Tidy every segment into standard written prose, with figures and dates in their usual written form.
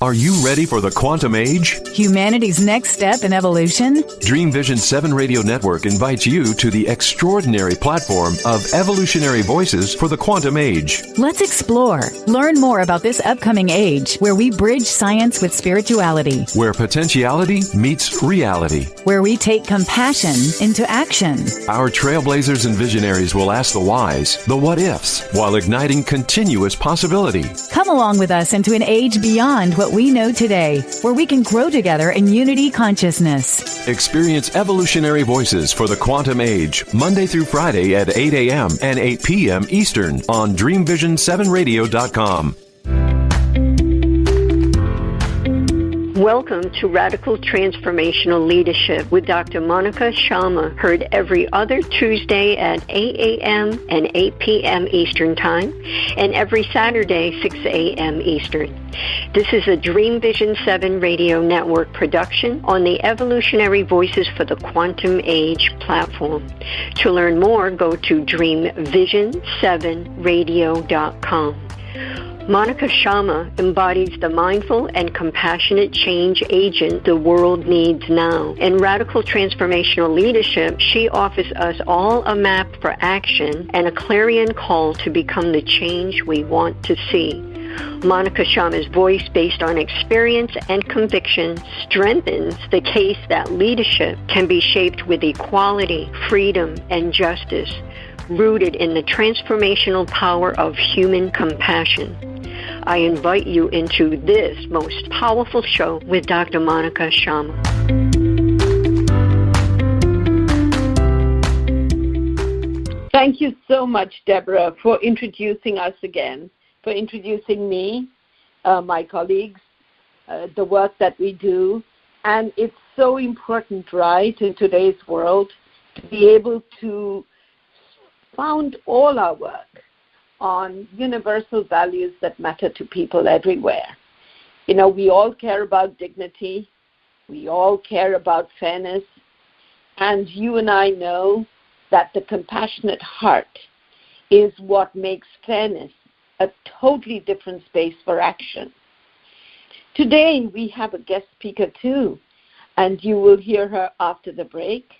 Are you ready for the quantum age? Humanity's next step in evolution? Dream Vision 7 Radio Network invites you to the extraordinary platform of evolutionary voices for the quantum age. Let's explore. Learn more about this upcoming age where we bridge science with spirituality. Where potentiality meets reality. Where we take compassion into action. Our trailblazers and visionaries will ask the whys, the what-ifs, while igniting continuous possibility. Come along with us into an age beyond what we know today, where we can grow together in unity consciousness. Experience evolutionary voices for the quantum age, Monday through Friday at 8 a.m. and 8 p.m. Eastern on DreamVision7Radio.com. Welcome to Radical Transformational Leadership with Dr. Monica Sharma, heard every other Tuesday at 8 a.m. and 8 p.m. Eastern Time, and every Saturday, 6 a.m. Eastern. This is a Dream Vision 7 Radio Network production on the Evolutionary Voices for the Quantum Age platform. To learn more, go to DreamVision7Radio.com. Monica Sharma embodies the mindful and compassionate change agent the world needs now. In Radical Transformational Leadership, she offers us all a map for action and a clarion call to become the change we want to see. Monica Sharma's voice, based on experience and conviction, strengthens the case that leadership can be shaped with equality, freedom, and justice, rooted in the transformational power of human compassion. I invite you into this most powerful show with Dr. Monica Sharma. Thank you so much, Deborah, for introducing us again, for introducing me, my colleagues, the work that we do. And it's so important, right, in today's world, to be able to found all our work on universal values that matter to people everywhere. You know, we all care about dignity. We all care about fairness. And you and I know that the compassionate heart is what makes fairness a totally different space for action. Today, we have a guest speaker too, and you will hear her after the break.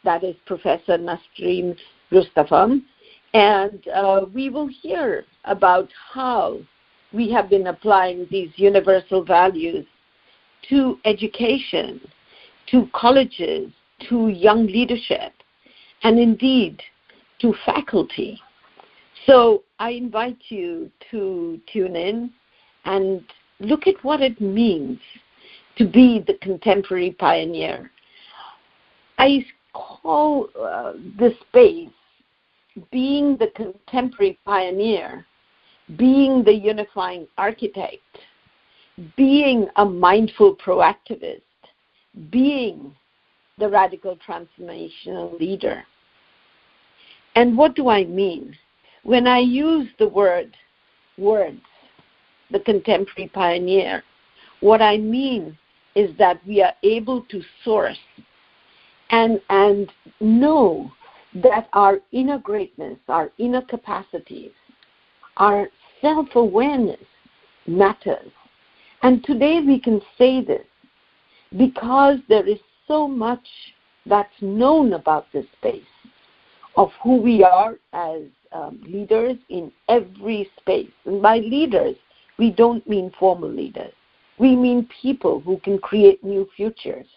That is Professor Nasreen Rustomfram, and we will hear about how we have been applying these universal values to education, to colleges, to young leadership, and indeed to faculty. So I invite you to tune in and look at what it means to be the contemporary pioneer. I call this space being the contemporary pioneer, being the unifying architect, being a mindful proactivist, being the radical transformational leader. And what do I mean? When I use the words, the contemporary pioneer, what I mean is that we are able to source and know that our inner greatness, our inner capacities, our self-awareness matters. And today we can say this because there is so much that's known about this space of who we are as leaders in every space. And by leaders, we don't mean formal leaders. We mean people who can create new futures,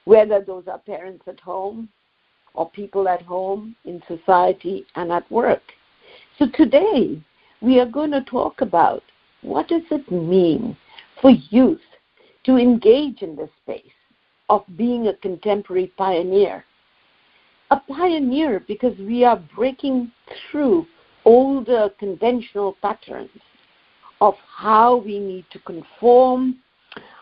whether those are parents at home or people at home, in society, and at work. So today, we are going to talk about what does it mean for youth to engage in this space of being a contemporary pioneer. A pioneer because we are breaking through older conventional patterns of how we need to conform,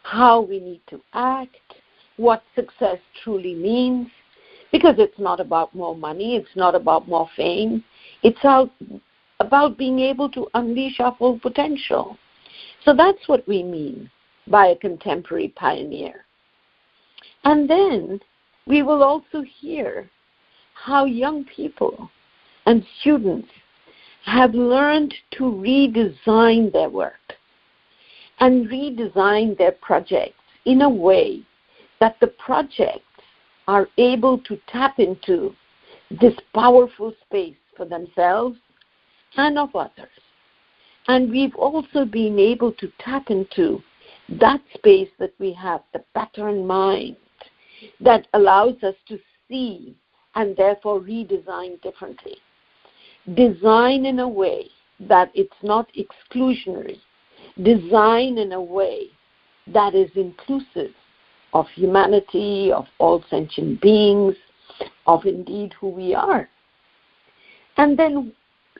how we need to act, what success truly means, because it's not about more money, it's not about more fame, it's about being able to unleash our full potential. So that's what we mean by a contemporary pioneer. And then we will also hear how young people and students have learned to redesign their work and redesign their projects in a way that the projects are able to tap into this powerful space for themselves and of others. And we've also been able to tap into that space that we have, the pattern mind, that allows us to see and therefore redesign differently. Design in a way that it's not exclusionary. Design in a way that is inclusive of humanity, of all sentient beings, of indeed who we are. And then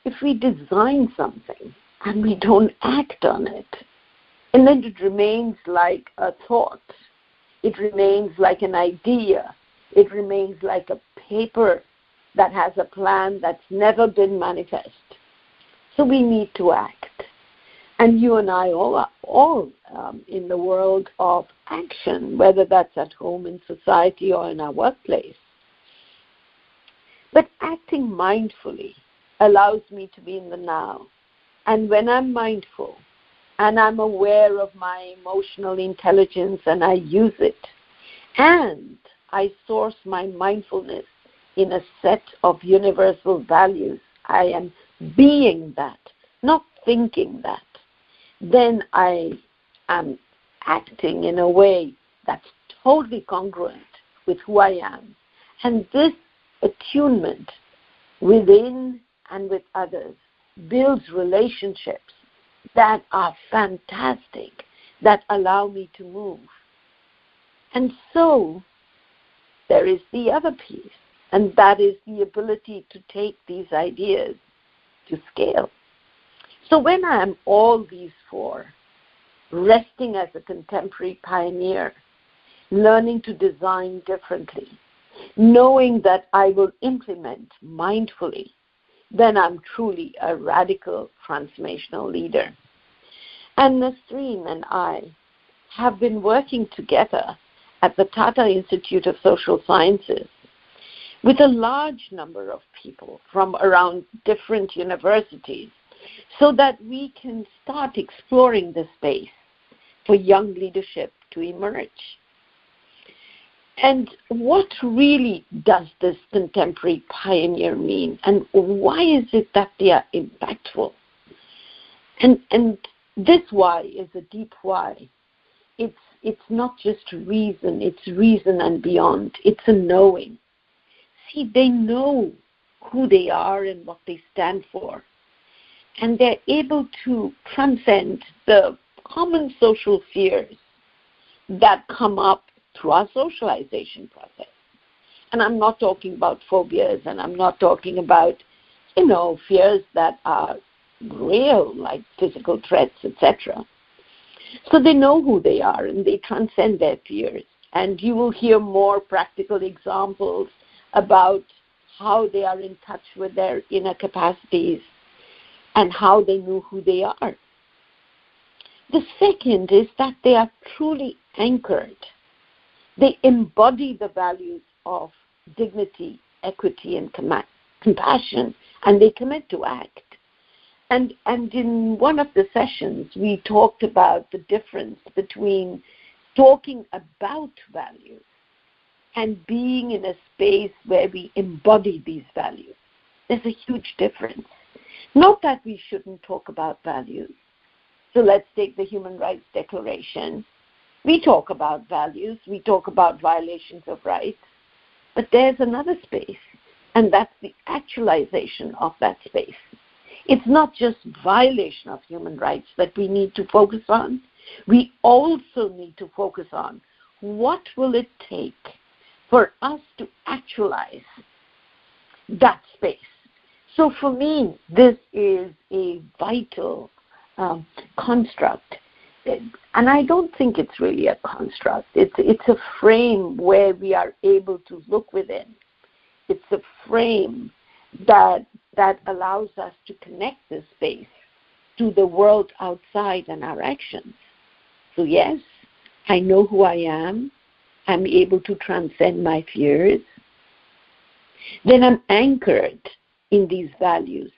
if we design something and we don't act on it, and then it remains like a thought, it remains like an idea, it remains like a paper that has a plan that's never been manifest. So we need to act. And you and I all in the world of action, whether that's at home, in society, or in our workplace. But acting mindfully allows me to be in the now. And when I'm mindful and I'm aware of my emotional intelligence and I use it, and I source my mindfulness in a set of universal values, I am being that, not thinking that, then I am acting in a way that's totally congruent with who I am. And this attunement within and with others builds relationships that are fantastic, that allow me to move. And so there is the other piece, and that is the ability to take these ideas to scale. So when I am all these four, resting as a contemporary pioneer, learning to design differently, knowing that I will implement mindfully, then I'm truly a radical transformational leader. And Nasreen and I have been working together at the Tata Institute of Social Sciences with a large number of people from around different universities so that we can start exploring the space for young leadership to emerge. And what really does this contemporary pioneer mean? And why is it that they are impactful? And this why is a deep why. It's not just reason, it's reason and beyond. It's a knowing. See, they know who they are and what they stand for. And they're able to transcend the common social fears that come up through our socialization process. And I'm not talking about phobias, and I'm not talking about, fears that are real, like physical threats, etc. So they know who they are, and they transcend their fears. And you will hear more practical examples about how they are in touch with their inner capacities and how they know who they are. The second is that they are truly anchored. They embody the values of dignity, equity, and compassion, and they commit to act. And in one of the sessions, we talked about the difference between talking about values and being in a space where we embody these values. There's a huge difference. Not that we shouldn't talk about values. So let's take the Human Rights Declaration. We talk about values, we talk about violations of rights, but there's another space, and that's the actualization of that space. It's not just violation of human rights that we need to focus on. We also need to focus on what will it take for us to actualize that space. So for me, this is a vital construct. And I don't think it's really a construct. It's a frame where we are able to look within. It's a frame that allows us to connect this space to the world outside and our actions. So yes, I know who I am. I'm able to transcend my fears. Then I'm anchored in these values.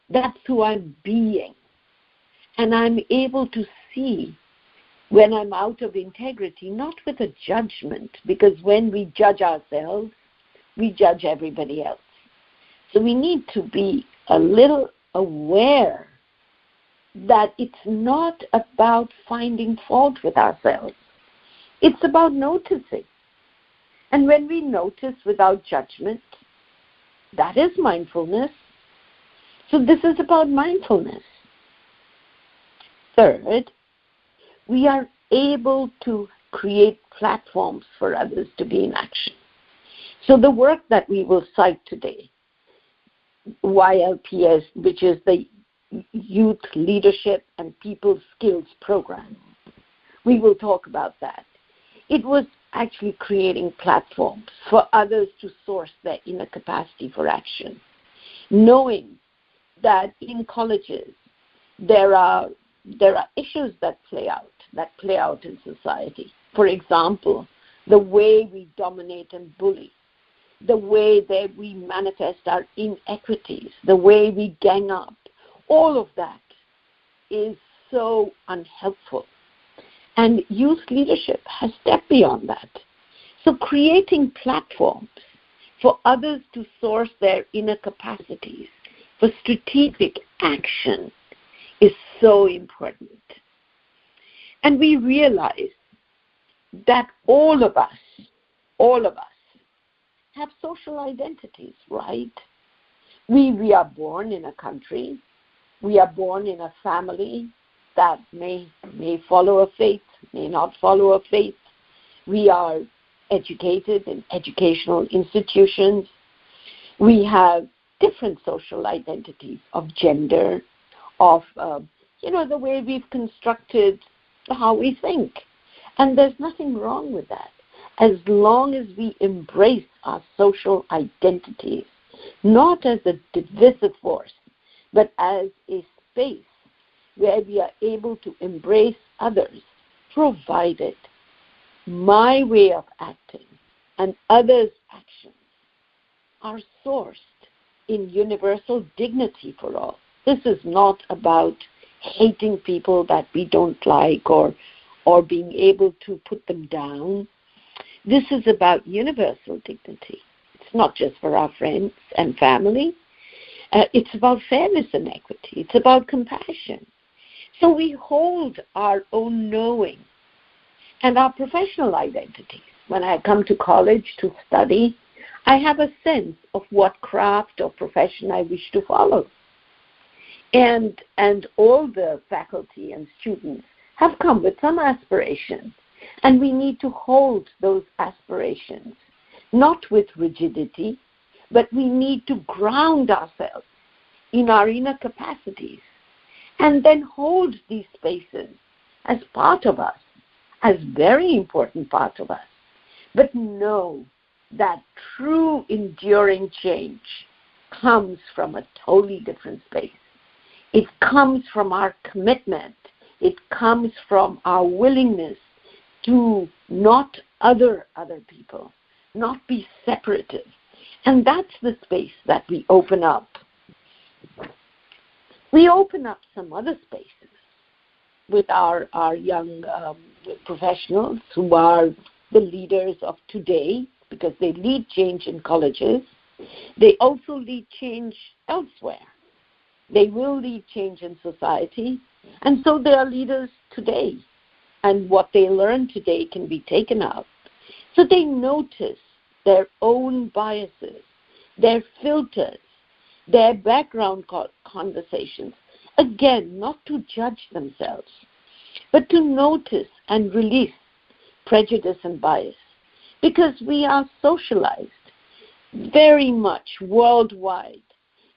That's who I'm being. And I'm able to see when I'm out of integrity, not with a judgment, because when we judge ourselves, we judge everybody else. So we need to be a little aware that it's not about finding fault with ourselves. It's about noticing. And when we notice without judgment, that is mindfulness. So this is about mindfulness. Third, we are able to create platforms for others to be in action. So the work that we will cite today, YLPS, which is the Youth Leadership and People Skills Program, we will talk about that. It was actually creating platforms for others to source their inner capacity for action, knowing that in colleges there are issues that play out in society. For example, the way we dominate and bully, the way that we manifest our inequities, the way we gang up, all of that is so unhelpful. And youth leadership has stepped beyond that. So creating platforms for others to source their inner capacities for strategic action is so important. And we realize that all of us have social identities, right? We are born in a country. We are born in a family that may follow a faith, may not follow a faith. We are educated in educational institutions. We have different social identities of gender, of the way we've constructed how we think. And there's nothing wrong with that, as long as we embrace our social identities, not as a divisive force, but as a space where we are able to embrace others, provided my way of acting and others' actions are sourced in universal dignity for all. This is not about hating people that we don't like or being able to put them down. This is about universal dignity. It's not just for our friends and family. It's about fairness and equity. It's about compassion. So we hold our own knowing and our professional identities. When I come to college to study, I have a sense of what craft or profession I wish to follow. And all the faculty and students have come with some aspirations. And we need to hold those aspirations, not with rigidity, but we need to ground ourselves in our inner capacities and then hold these spaces as part of us, as very important part of us. But know that true enduring change comes from a totally different space. It comes from our commitment. It comes from our willingness to not other people, not be separative. And that's the space that we open up. We open up some other spaces with our young professionals who are the leaders of today, because they lead change in colleges. They also lead change elsewhere. They will lead change in society. And so they are leaders today. And what they learn today can be taken out. So they notice their own biases, their filters, their background conversations. Again, not to judge themselves, but to notice and release prejudice and bias. Because we are socialized very much worldwide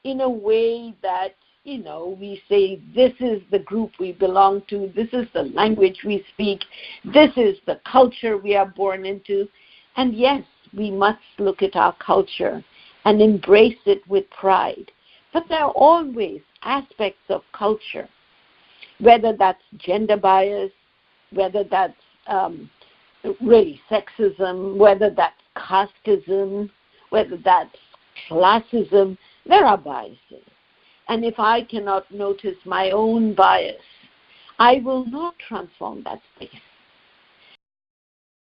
in a way that, we say this is the group we belong to, this is the language we speak, this is the culture we are born into. And yes, we must look at our culture and embrace it with pride. But there are always aspects of culture, whether that's gender bias, whether that's really sexism, whether that's casteism, whether that's classism, there are biases. And if I cannot notice my own bias, I will not transform that space.